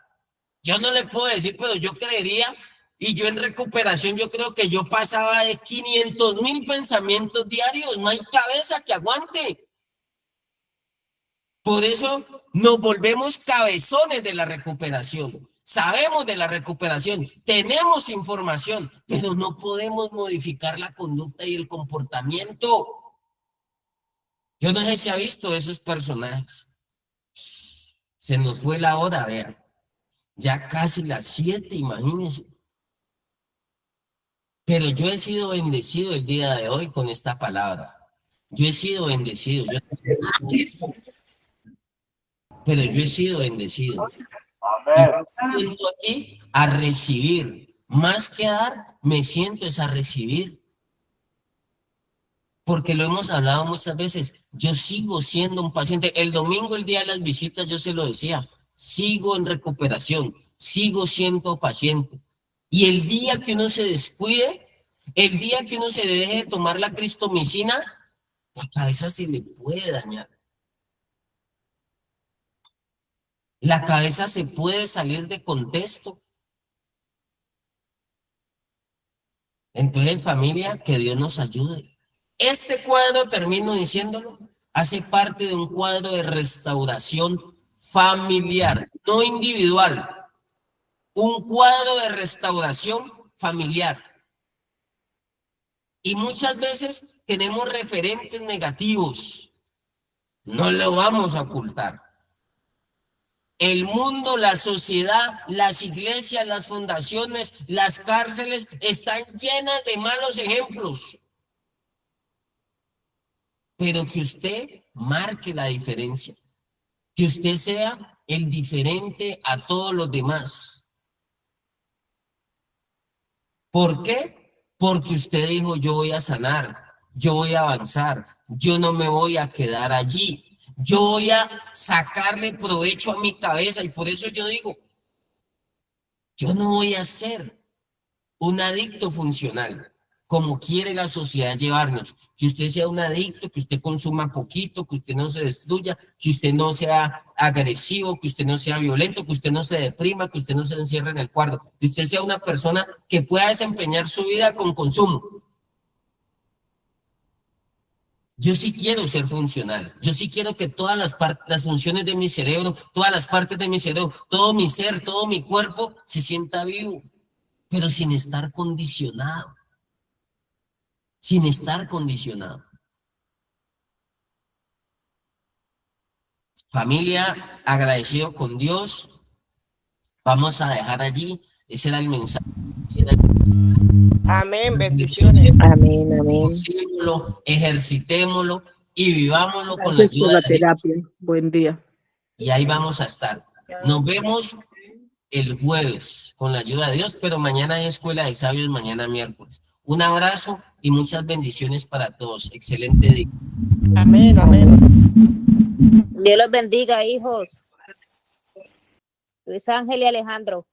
Yo no le puedo decir, pero yo creería, y yo en recuperación, yo creo que yo pasaba de 500.000 pensamientos diarios. No hay cabeza que aguante. Por eso nos volvemos cabezones de la recuperación. Sabemos de la recuperación, tenemos información, pero no podemos modificar la conducta y el comportamiento. Yo no sé si ha visto esos personajes. Se nos fue la hora, vean. Ya casi las 7, imagínense. Pero yo he sido bendecido el día de hoy con esta palabra. Yo he sido bendecido. Pero yo he sido bendecido. Amén. Y me siento aquí a recibir. Más que dar, me siento es a recibir. Porque lo hemos hablado muchas veces. Yo sigo siendo un paciente. El domingo, el día de las visitas, yo se lo decía. Sigo en recuperación. Sigo siendo paciente. Y el día que uno se descuide, el día que uno se deje de tomar la cristomicina, la cabeza se le puede dañar. La cabeza se puede salir de contexto. Entonces, familia, que Dios nos ayude. Este cuadro, termino diciéndolo, hace parte de un cuadro de restauración familiar, no individual. Un cuadro de restauración familiar. Y muchas veces tenemos referentes negativos. No lo vamos a ocultar. El mundo, la sociedad, las iglesias, las fundaciones, las cárceles están llenas de malos ejemplos. Pero que usted marque la diferencia. Que usted sea el diferente a todos los demás. ¿Por qué? Porque usted dijo, yo voy a sanar, yo voy a avanzar, yo no me voy a quedar allí. Yo voy a sacarle provecho a mi cabeza y por eso yo digo, yo no voy a ser un adicto funcional, como quiere la sociedad llevarnos. Que usted sea un adicto, que usted consuma poquito, que usted no se destruya, que usted no sea agresivo, que usted no sea violento, que usted no se deprima, que usted no se encierre en el cuarto, que usted sea una persona que pueda desempeñar su vida con consumo. Yo sí quiero ser funcional. Yo sí quiero que todas las funciones de mi cerebro, todas las partes de mi cerebro, todo mi ser, todo mi cuerpo se sienta vivo, pero sin estar condicionado. Sin estar condicionado. Familia, agradecido con Dios. Vamos a dejar allí. Ese era el mensaje. Amén, bendiciones. Amén, amén. Usémoslo, ejercitémoslo y vivámoslo con la Gracias por ayuda la de Dios. terapia. Buen día. Y ahí vamos a estar. Nos vemos el jueves con la ayuda de Dios, pero mañana hay Escuela de Sabios, mañana miércoles. Un abrazo y muchas bendiciones para todos. Excelente día. Amén, amén. Dios los bendiga, hijos. Luis Ángel y Alejandro.